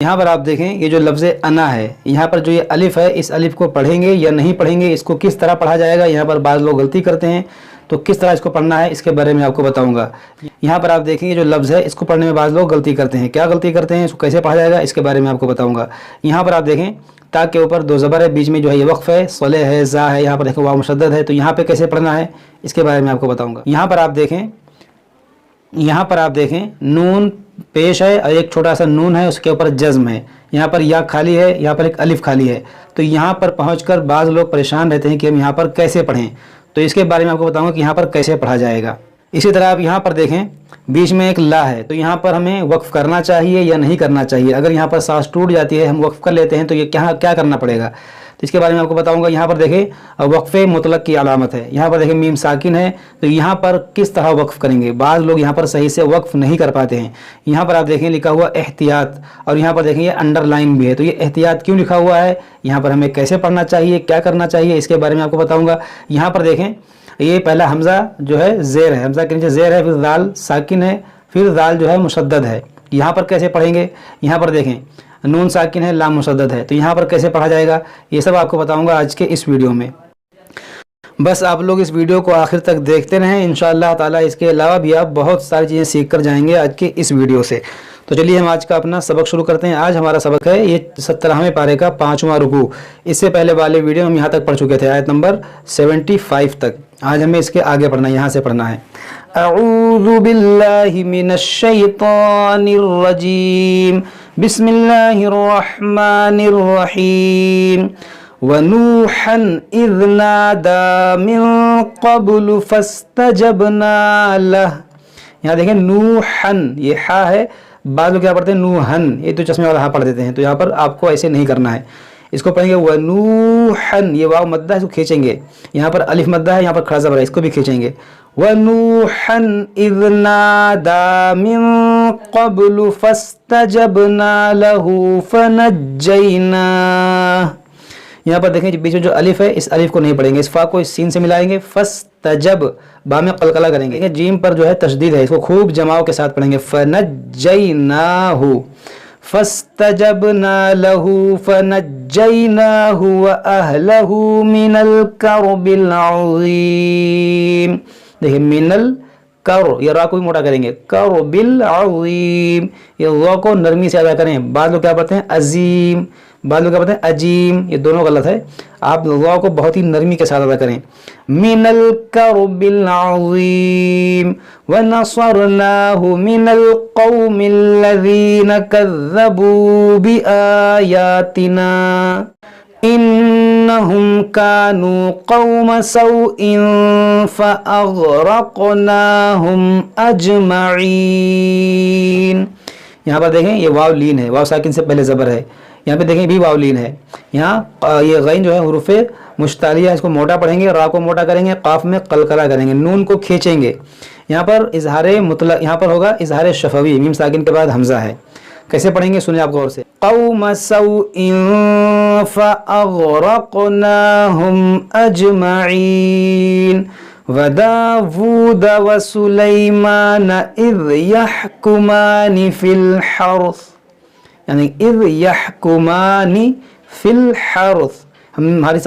यहाँ पर आप देखें ये जो लफ्ज़ अना है, यहाँ पर जो ये अलिफ़ है, इस अलिफ़ को पढ़ेंगे या नहीं पढ़ेंगे, इसको किस तरह पढ़ा जाएगा। यहाँ पर बाज़ लोग गलती करते हैं, तो किस तरह इसको पढ़ना है इसके बारे में आपको बताऊंगा। यहाँ पर आप देखेंगे जो लफ्ज़ है इसको पढ़ने में बाज़ लोग गलती करते हैं। क्या गलती करते हैं, इसको कैसे पढ़ा जाएगा इसके बारे में आपको बताऊँगा। यहाँ पर आप देखें ता के ऊपर दो ज़बर है, बीच में जो है ये वक्फ़ है, सले है, ज़ा है, यहाँ पर देखें वाव मुशद्दद है, तो यहाँ पर कैसे पढ़ना है इसके बारे में आपको बताऊँगा। यहाँ पर आप देखें नून पेश है और एक छोटा सा नून है, उसके ऊपर जज़्म है। यहाँ पर या खाली है, यहाँ पर एक अलिफ खाली है। तो यहाँ पर पहुँचकर बाज़ लोग परेशान रहते हैं कि हम यहाँ पर कैसे पढ़ें, तो इसके बारे में आपको बताऊंगा कि यहाँ पर कैसे पढ़ा जाएगा। इसी तरह आप यहाँ पर देखें बीच में एक ला है, तो यहाँ पर हमें वक्फ़ करना चाहिए या नहीं करना चाहिए। अगर यहाँ पर सांस टूट जाती है, हम वक्फ़ कर लेते हैं, तो ये क्या करना पड़ेगा, तो इसके बारे में आपको बताऊंगा। यहाँ पर देखें वक्फ़े मुतलक की अलामत है, यहाँ पर देखें मीम साकिन है, तो यहाँ पर किस तरह वक्फ़ करेंगे। बाज़ लोग यहाँ पर सही से वक्फ़ नहीं कर पाते हैं। यहाँ पर आप देखें लिखा हुआ एहतियात, और यहाँ पर देखें ये अंडरलाइन भी है, तो ये एहतियात क्यों लिखा हुआ है, यहाँ पर हमें कैसे पढ़ना चाहिए, क्या करना चाहिए, इसके बारे में आपको बताऊँगा। यहाँ पर देखें ये पहला हमज़ा जो है ज़ेर है, हमज़ा के नीचे ज़ेर है, फिर दाल साकिन है, फिर दाल जो है मुशद्दद है। यहाँ पर कैसे पढ़ेंगे, यहाँ पर देखें नून साकिन है, लाम मुशद्दद है, तो यहाँ पर कैसे पढ़ा जाएगा, ये सब आपको बताऊंगा आज के इस वीडियो में। बस आप लोग इस वीडियो को आखिर तक देखते रहें, इंशाअल्लाह ताला इसके अलावा भी आप बहुत सारी चीज़ें सीख कर जाएंगे आज के इस वीडियो से। तो चलिए हम आज का अपना सबक शुरू करते हैं। आज हमारा सबक है ये 17वें पारे का 5वां रुकू। इससे पहले वाले वीडियो हम यहाँ तक पढ़ चुके थे, आयत नंबर 75 तक। आज हमें इसके आगे पढ़ना है, यहाँ से पढ़ना है। अऊज़ु बिल्लाहि मिनश शैतानिर रजीम, बिस्मिल्लाहिर रहमानिर रहीम। वनूहन इज़ नादा मिन क़ब्लु फ़स्तजबना लह। यहाँ देखें नूहन, ये हा है, बाद में क्या पढ़ते हैं नूहन, ये तो चश्मे वाला हा पढ़ देते हैं, तो यहाँ पर आपको ऐसे नहीं करना है। इसको पढ़ेंगे वनूहन, ये वाव मद्दा है, इसको खींचेंगे। यहाँ पर अलिफ मद्दा है, यहाँ पर खड़ा ज़बर है, इसको भी खींचेंगे। वनूहन इज़ नादा मिन क़ब्लु फ़स्तजबना लहू फ़नज्जयना। यहाँ पर देखें बीच में जो अलिफ है, इस अलिफ को नहीं पढ़ेंगे, इस फा को इस सीन से मिलाएंगे। फ़स्तजब बा में कलकला करेंगे, जीम पर जो है तशदीद है, इसको खूब जमाव के साथ पढ़ेंगे। फ़नज्जयनाहु, फ़स्तजबना लहू फ़नज्जयनाहु व अहलहु मिनल कर्बिल अज़ीम। देखिए मिनल कर, ये रा को भी मोटा करेंगे, कर्बिल अज़ीम, ये रा को नरमी से अदा करें। बाद लोग क्या पढ़ते हैं अजीम, बाद लोग क्या पढ़ते हैं अजीम, ये दोनों गलत है। आप रा को बहुत ही नरमी के साथ अदा करें। मिनल कर्बिल अज़ीम व नसरनाहु मिनल क़ौमिल लज़ीना कज़्ज़बू बिआयातिना इन्नहुम कानू क़ौम सौइन फ़अग़रक़नाहुम अजमईन। यहाँ पर देखें ये वाव लीन है, वाव साकिन से पहले ज़बर है। यहाँ पे देखें भी वाव लीन है। यहाँ ये गैन जो है हुरूफ़े मुश्तालिया, इसको मोटा पढ़ेंगे, रा को मोटा करेंगे, काफ में कलकला करेंगे, नून को खींचेंगे। यहाँ पर इज़हारे मुतलक, यहाँ पर होगा इज़हारे शफवी, मीम साकिन के बाद हमज़ा है। कैसे पढ़ेंगे सुनिए आप गौर से। क़ौम सौइन फ़अग़रक़नाहुम अजमईन व दाऊद व सुलैमान इज़ यहकुमानि फिल हर्स, यानी इज़ यहकुमानि फिल हर्स। हमारी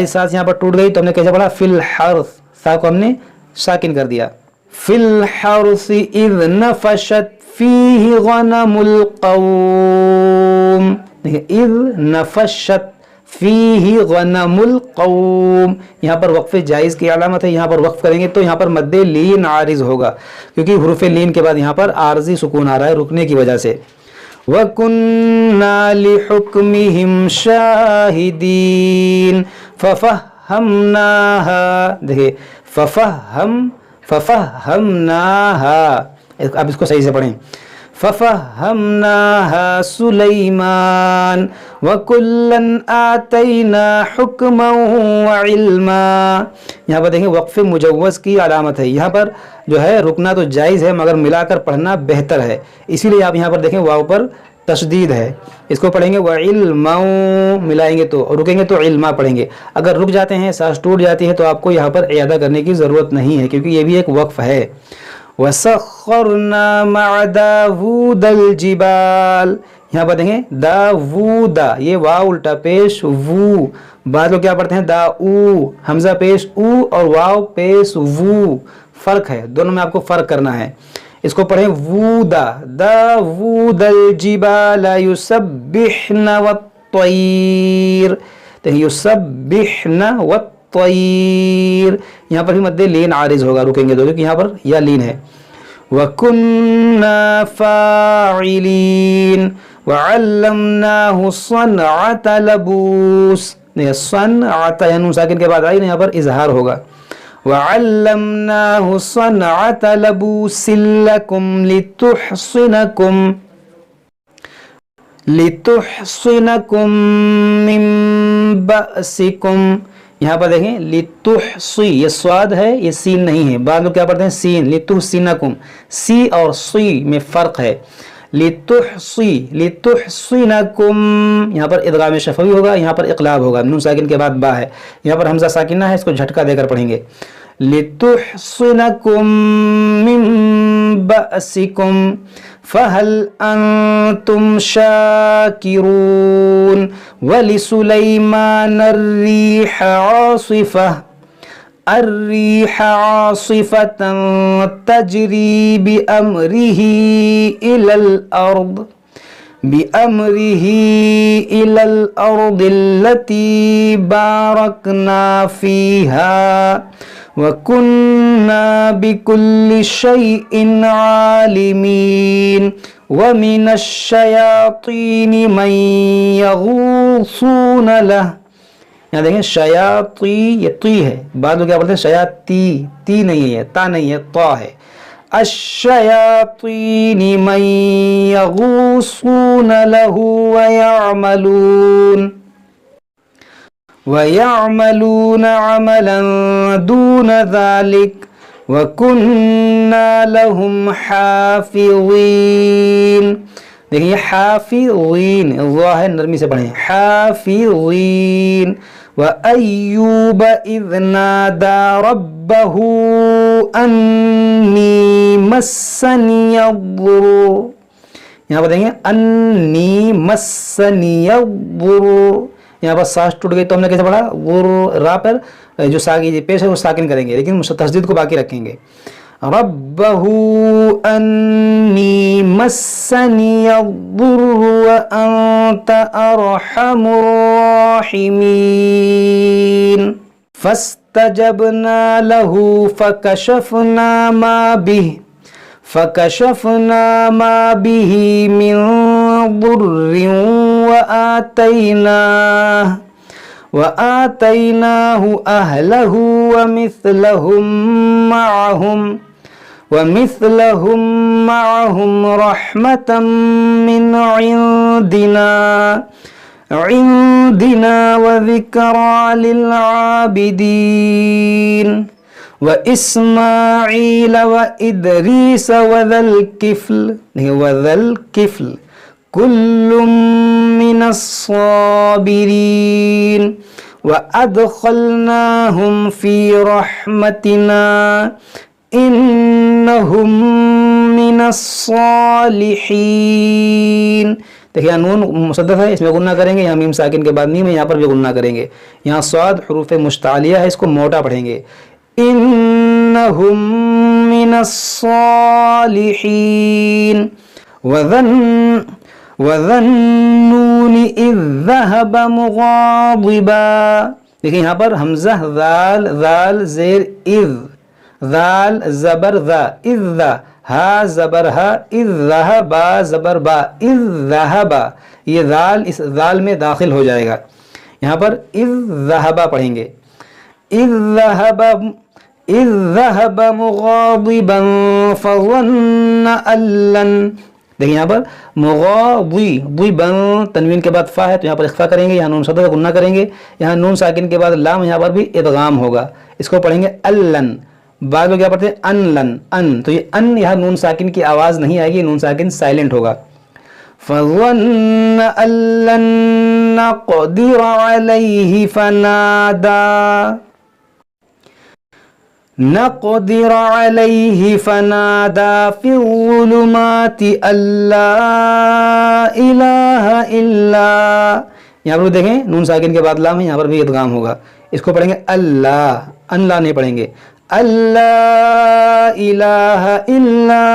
सांस यहाँ पर टूट गई, तो हमने कैसे पढ़ा फिल हर्स, सा को हमने साकिन कर दिया। फिल हर्स इज़ नफ़शत फीही गनमुल क़ौम, देखिए इज़ नफ़शत फीही गनमुल क़ौम, यहाँ पर वक्फ़े जायज़ की अलामत है। यहाँ पर वक्फ़ करेंगे तो यहाँ पर मद्दे लीन आरिज़ होगा, क्योंकि हुरूफ़े लीन के बाद यहाँ पर आर्ज़ी सुकून आ रहा है रुकने की वजह से। वकुन्ना लिहुक्मिहिम शाहिदीन फ़फ़हमनाहा, देखिए फ़फ़हमनाहा, अब इसको सही से पढ़ें। फ़फ़हमनाहा सुलैमान व कुल्लन आतैना हुक्मन व इल्मा। यहाँ पर देखें वक्फ़े मुजव्वज़ की अलामत है। यहाँ पर जो है रुकना तो जायज़ है, मगर मिलाकर पढ़ना बेहतर है, इसीलिए आप यहाँ पर देखें वाव पर तशदीद है। इसको पढ़ेंगे व इल्मा, मिलाएंगे तो, और रुकेंगे तो इल्मा पढ़ेंगे। अगर रुक जाते हैं, सांस टूट जाती है, तो आपको यहाँ पर इयादा करने की ज़रूरत नहीं है, क्योंकि ये भी एक वक्फ़ है। वसख़रना मअ दाऊदल जिबाल, यहाँ पर देखें दावूदा, ये वाव उल्टा पेश वू, बाद लोग क्या पढ़ते हैं दा ऊ, हमजा पेश ऊ और वाव पेश वू, फर्क है, दोनों में आपको फर्क करना है। इसको पढ़ें वूदा, दावूदल जिबाला युसब्बिहना वत्तय्र, तो युसब्बिहना वत्तय्र, यहाँ पर भी मद्दे लीन आरिज होगा, रुकेंगे दो क्योंकि यहाँ पर यह लीन है। वकुन्ना फाइलीन वअल्लमनाहु सनअत लबूस, नहीं सनअत नून साकिन के बाद आई ना, यहाँ पर इजहार होगा। वअल्लमनाहु सनअत लबूसिन लकुम लितुहसिनकुम मिन बअसिकुम, यहाँ पर देखें लितुहसी, ये स्वाद है, ये सीन नहीं है, बाद में क्या पढ़ते हैं सीन, लितुहसिनकुम, सी और सी में फ़र्क है। लितुहसिनकुम, यहाँ पर इदगाम शफवी होगा, यहाँ पर इक़लाब होगा, नून साकिन के बाद बा है, यहाँ पर हमजा साकिना है, इसको झटका देकर पढ़ेंगे। लितुहसिनकुम मिन बअसिकुम फहल अंतुम शाकिरून वलिसुलैमान अर्रीह आसिफतन तजरी बिअमरिही इलल अर्द अल्लती बारकना फीहा वकुन्ना बिकुल्लि शैइन आलिमीन वमिनश्शयातीनि मन यगूसून लह, यहाँ देखें शयाती, ये ती है, बाद में क्या बोलते हैं शयाती, ती नहीं है, ता नहीं है, ता है। अश्शयातीनि मन यगूसून लहु वयअमलून अमलन दून ज़ालिक वकुन्ना लहुम हाफ़िज़ीन, देखिए हाफ़िज़ीन, ज़ा है नरमी से पढ़ें, हाफ़िज़ीन। व अय्यूब इज़ नादा रब्बहू अन्नी मस्सनियद्दुर्र, यहाँ पर देखेंगे अन्नी मस्सनियद्दुर्र, यहाँ पर सांस टूट गई तो हमने कैसे पढ़ा, गुर रा पर जो साकी पेश है वो साकिन करेंगे, लेकिन तस्दीद को बाकी रखेंगे। रब्बहू अन्नी मस्सनियद्दुर्र व अंत अरहमुर राहिमीन फस्तजबना लहू फकशफना मा बिही मिन दुर्रिन वआतैनाहु अहलहु वमिथलहुम मअहुम रहमतम मिन इंदिना व ज़िक्रा लिल आबिदीन व इस्माईल व इदरीस व ज़ल किफ्ल कुल्लुम मिनस्साबिरीन व अदखलनाहुम फी रहमतिना इन्नहुम मिनस्सालिहीन। देखिए नून मुसद्दफ है, इसमें गुन्ना करेंगे, यहाँ मीम साकिन के बाद मीम है, यहाँ पर भी गुन्ना करेंगे। यहाँ स्वाद हुरूफ मुश्तालिया है, इसको मोटा पढ़ेंगे, इन्नहुम मिनस्सालिहीन। वज़न्नूनि इज़ ज़हब मुग़ाज़िबा, देखिए यहाँ पर हमज़ा ज़ाल ज़ेर इज़, ज़ाल ज़बर ज़ा, इज़ ज़ा, हा ज़बर हा, इज़ ज़हबा ज़बर बा, इज़ ज़हबा, ये ज़ाल इस ज़ाल में दाखिल हो जाएगा, यहाँ पर इज़ ज़हबा पढ़ेंगे, इज़ ज़हब मुग़ाज़िबन फ़ज़न्न अल्लन, देखिए यहाँ पर मुग़ाज़िबन तनवीन के बाद फ़ा है तो यहाँ पर इख्फ़ा करेंगे, यहाँ नून सदर का गुन्ना करेंगे, यहाँ नून साकिन के बाद लाम, यहाँ पर भी इदगाम होगा, इसको पढ़ेंगे अल्लन। बाद में क्या पढ़ते हैं अनलन, अन, तो ये अन यहाँ नून साकिन की आवाज़ नहीं आएगी, नून साकिन साइलेंट होगा। फ़ज़न्न अल्लन नक़दिर अलैहि फ़नादा نقدر علیہ فنادا فی الظلمات اللہ الہ الا، یہاں پر دیکھیں نون ساکن کے بعد لام ہے، یہاں پر بھی ادغام ہوگا، اس کو پڑھیں گے اللہ، اللہ نہیں پڑھیں گے، اللہ الہ الا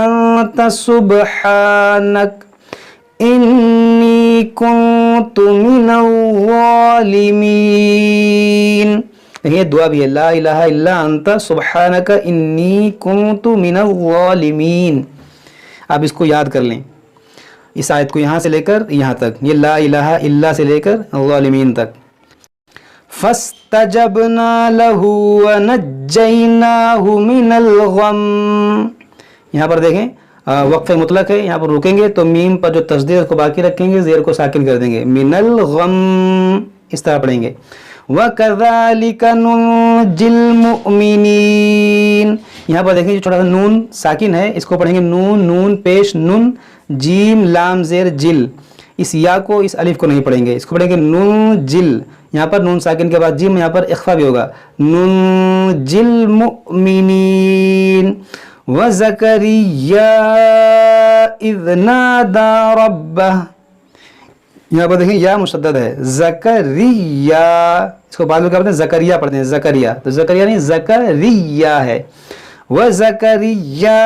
انت سبحانک انی کنت من الظالمین. دیکھیں دعا بھی ہے، لا الہ الا انت سبحانک انی کنت من الظالمین. آپ اس کو یاد کر لیں، اس آیت کو یہاں سے لے کر یہاں تک، یہ لا الہ الا سے لے کر الظالمین تک. فَاسْتَجَبْنَا لَهُ وَنَجَّيْنَاهُ مِنَ الْغَمِّ. یہاں پر دیکھیں وقف مطلق ہے، یہاں پر رکیں گے تو میم پر جو تشدید اس کو باقی رکھیں گے، زیر کو ساکن کر دیں گے، من الغم اس طرح پڑھیں گے. وَكَذَلِكَ نُنْجِي الْمُؤْمِنِينَ. یہاں پر دیکھیں جو چھوٹا سا نون ساکن ہے، اس کو پڑھیں گے نون، نون پیش نون، جیم لام زیر جل. اس یا کو اس الف کو نہیں پڑھیں گے، اس کو پڑھیں گے نون جل. یہاں پر نون ساکن کے بعد جیم، یہاں پر اخفا بھی ہوگا، ننجی المؤمنین. وَزَكَرِيَّا اِذْ نَادَى رَبَّهُ. یہاں پر دیکھیں یا مشدد ہے، زکریہ، اس کو بعد میں کیا پڑھتے ہیں زکریہ پڑھتے ہیں، زکریہ، تو زکریہ نہیں زکریہ ہے. وَزَكَرِيَّا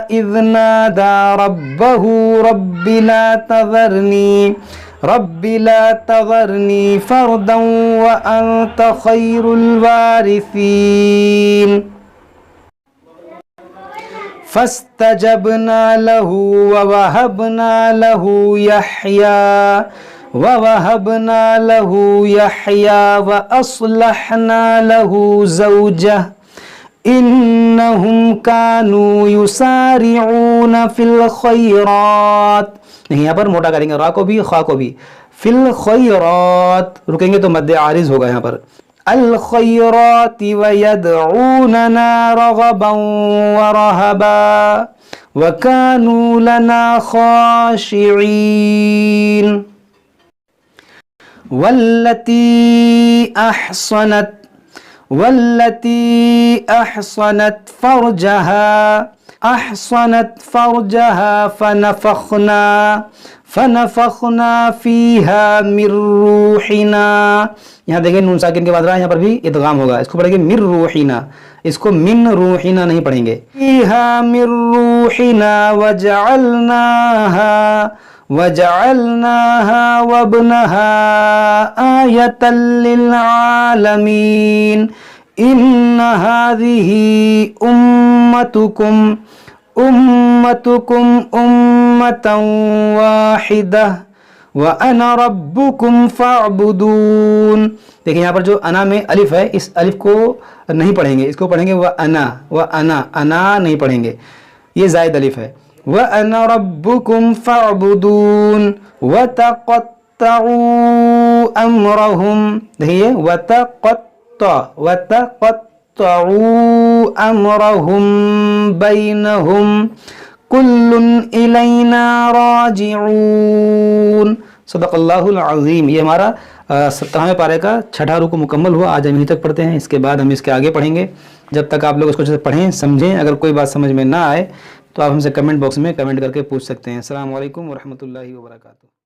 اِذْ نَادَى رَبَّهُ رَبِّ لَا تَذَرْنِي فَرْدًا وَأَنْتَ خَيْرُ الْوَارِثِينَ. فَاسْتَجَبْنَا لَهُ وَوَهَبْنَا لَهُ يَحْيَى وَأَصْلَحْنَا لَهُ زَوْجَهُ إِنَّهُمْ كَانُوا يُسَارِعُونَ فِي الْخَيْرَاتِ. یہاں پر موٹا کریں گے را کو بھی خا کو بھی، فی الخیرات رکیں گے تو مد عارض ہوگا یہاں پر، الخیرات وَيَدْعُونَنَا رَغَبًا وَرَهَبًا وَكَانُوا لَنَا خَاشِعِينَ. وَالَّتِي أَحْصَنَتْ فَرْجَهَا فَنَفَخْنَا فِيهَا مِن رُّوحِنَا. یہاں دیکھیں نون ساکن کے بعد رہا، یہاں پر بھی ادغام ہوگا، اس کو پڑھیں گے من روحنا، اس کو من روحنا نہیں پڑھیں گے. فِيهَا مِن رُّوحِنَا وَجَعَلْنَاهَا وَابْنَهَا آيَةً لِّلْعَالَمِينَ. إِنَّ هَٰذِهِ أُمَّتُكُمْ أُمَّةً وَاحِدَةً وَأَنَا رَبُّكُمْ فَاعْبُدُونِ. دیکھیں یہاں پر جو انا میں الف ہے، اس الف کو نہیں پڑھیں گے، اس کو پڑھیں گے وَأَنَا، انا نہیں پڑھیں گے، یہ زائد الف ہے. وَأَنَا رَبُّكُمْ فَاعْبُدُونِ وَتَقَطَّعُوا أَمْرَهُمْ. دیکھیے وَتَقَطَّعُوا أَمْرَهُمْ بَيْنَهُمْ كُلٌّ إِلَيْنَا راجعون. صدق اللہ العظیم. یہ ہمارا 17ویں پارے کا چھٹا رکوع مکمل ہوا. آج ہم یہیں تک پڑھتے ہیں، اس کے بعد ہم اس کے آگے پڑھیں گے. جب تک آپ لوگ اس کو پڑھیں سمجھیں، اگر کوئی بات سمجھ میں نہ آئے تو آپ ہم سے کمنٹ باکس میں کمنٹ کر کے پوچھ سکتے ہیں. السلام علیکم ورحمۃ اللہ وبرکاتہ.